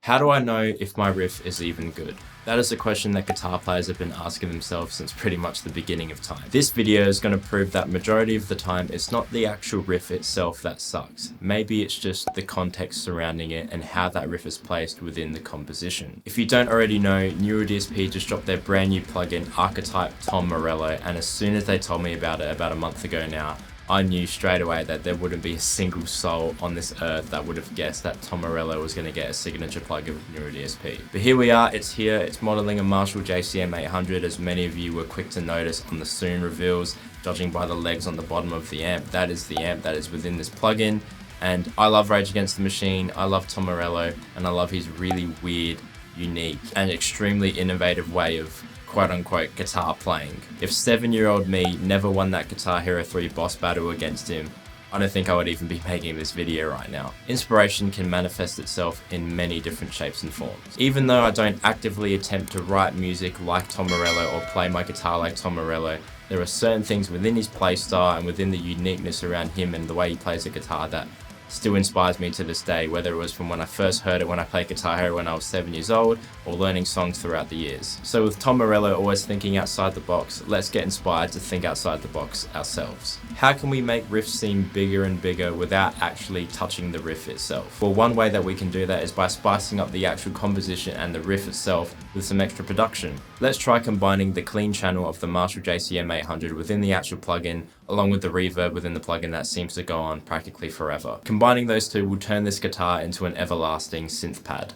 How do I know if my riff is even good? That is a question that guitar players have been asking themselves since pretty much the beginning of time. This video is going to prove that majority of the time it's not the actual riff itself that sucks. Maybe it's just the context surrounding it and how that riff is placed within the composition. If you don't already know, Neural DSP just dropped their brand new plugin, Archetype Tom Morello, and as soon as they told me about it about a month ago now, I knew straight away that there wouldn't be a single soul on this earth that would have guessed that Tom Morello was going to get a signature plugin with Neural DSP. But here we are, it's here, it's modeling a Marshall JCM 800, as many of you were quick to notice on the soon reveals, judging by the legs on the bottom of the amp. That is the amp that is within this plugin, and I love Rage Against the Machine, I love Tom Morello, and I love his really weird, unique, and extremely innovative way of quote-unquote guitar playing. If 7-year-old me never won that Guitar Hero 3 boss battle against him, I don't think I would even be making this video right now. Inspiration can manifest itself in many different shapes and forms. Even though I don't actively attempt to write music like Tom Morello or play my guitar like Tom Morello, there are certain things within his playstyle and within the uniqueness around him and the way he plays the guitar that still inspires me to this day, whether it was from when I first heard it when I played Guitar Hero when I was 7 years old, or learning songs throughout the years. So with Tom Morello always thinking outside the box, let's get inspired to think outside the box ourselves. How can we make riffs seem bigger and bigger without actually touching the riff itself? Well, one way that we can do that is by spicing up the actual composition and the riff itself with some extra production. Let's try combining the clean channel of the Marshall JCM 800 within the actual plugin, along with the reverb within the plugin that seems to go on practically forever. Combining those two will turn this guitar into an everlasting synth pad.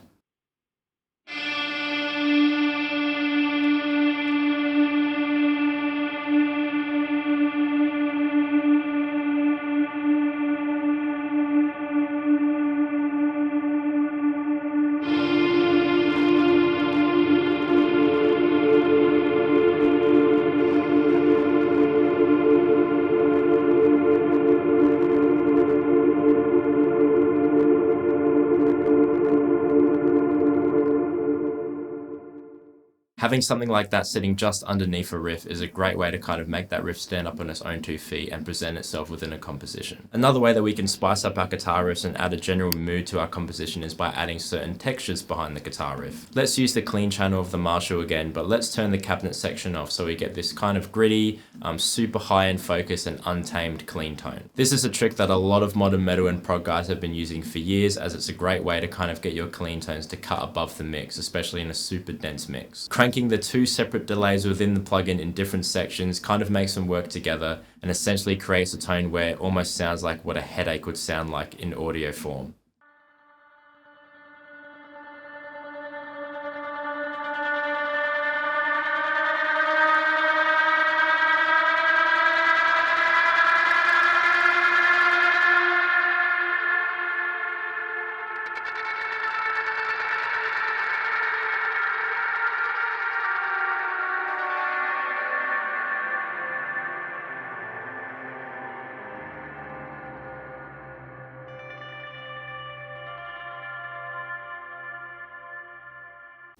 Having something like that sitting just underneath a riff is a great way to kind of make that riff stand up on its own 2 feet and present itself within a composition. Another way that we can spice up our guitar riffs and add a general mood to our composition is by adding certain textures behind the guitar riff. Let's use the clean channel of the Marshall again, but let's turn the cabinet section off so we get this kind of gritty, super high in focus and untamed clean tone. This is a trick that a lot of modern metal and prog guys have been using for years, as it's a great way to kind of get your clean tones to cut above the mix, especially in a super dense mix. Cranking the 2 separate delays within the plugin in different sections kind of makes them work together and essentially creates a tone where it almost sounds like what a headache would sound like in audio form.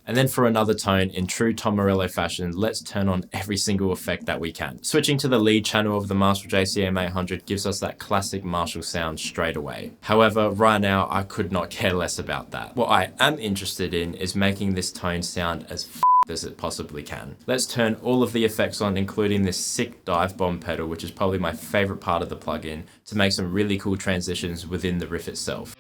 And then for another tone, in true Tom Morello fashion, let's turn on every single effect that we can. Switching to the lead channel of the Marshall JCM 800 gives us that classic Marshall sound straight away. However, right now, I could not care less about that. What I am interested in is making this tone sound as as it possibly can. Let's turn all of the effects on, including this sick dive bomb pedal, which is probably my favorite part of the plugin, to make some really cool transitions within the riff itself.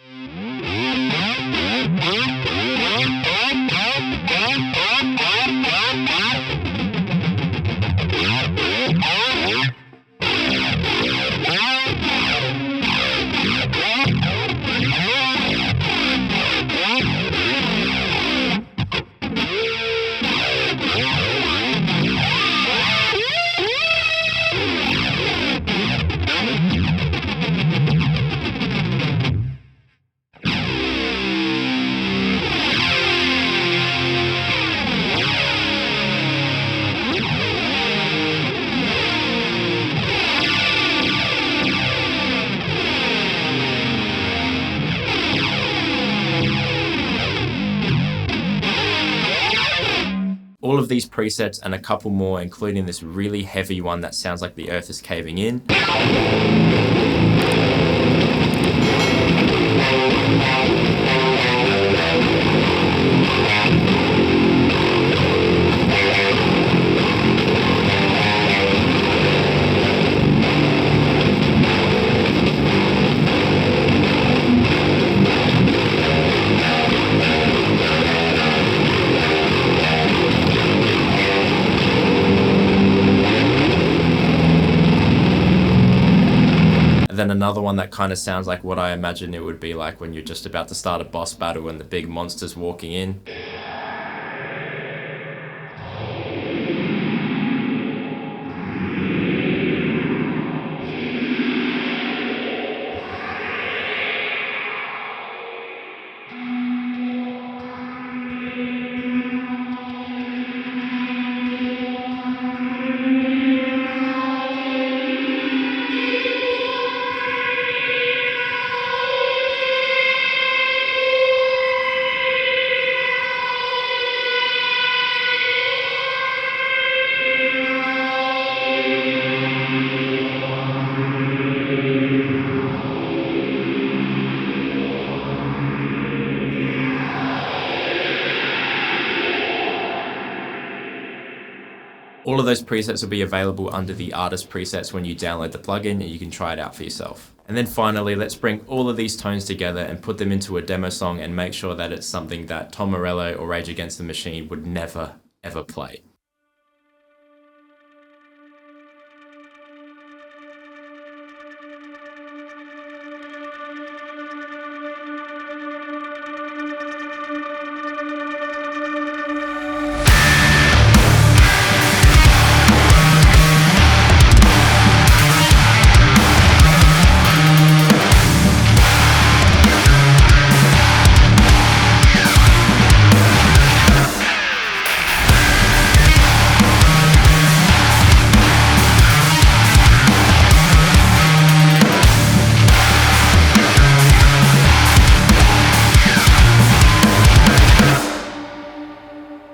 All of these presets and a couple more, including this really heavy one that sounds like the earth is caving in. another one that kind of sounds like what I imagine it would be like when you're just about to start a boss battle and the big monster's walking in. All of those presets will be available under the artist presets when you download the plugin, and you can try it out for yourself. And then finally, let's bring all of these tones together and put them into a demo song and make sure that it's something that Tom Morello or Rage Against the Machine would never, ever play.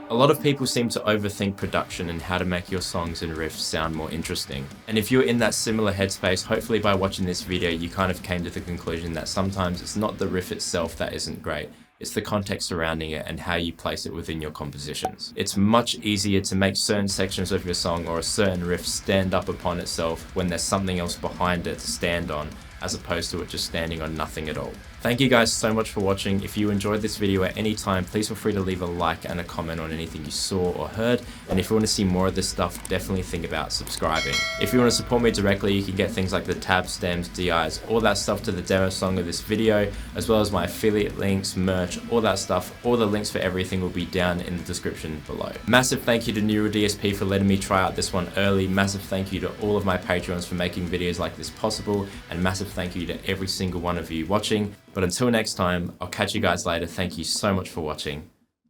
A lot of people seem to overthink production and how to make your songs and riffs sound more interesting. And if you're in that similar headspace, hopefully by watching this video you kind of came to the conclusion that sometimes it's not the riff itself that isn't great, it's the context surrounding it and how you place it within your compositions. It's much easier to make certain sections of your song or a certain riff stand up upon itself when there's something else behind it to stand on, as opposed to it just standing on nothing at all. Thank you guys so much for watching. If you enjoyed this video at any time, please feel free to leave a like and a comment on anything you saw or heard. And if you want to see more of this stuff, definitely think about subscribing. If you want to support me directly, you can get things like the tabs, stems, DIs, all that stuff to the demo song of this video, as well as my affiliate links, merch, all that stuff. All the links for everything will be down in the description below. Massive thank you to Neural DSP for letting me try out this one early. Massive thank you to all of my Patreons for making videos like this possible. And massive thank you to every single one of you watching. But until next time, I'll catch you guys later. Thank you so much for watching.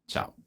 Ciao.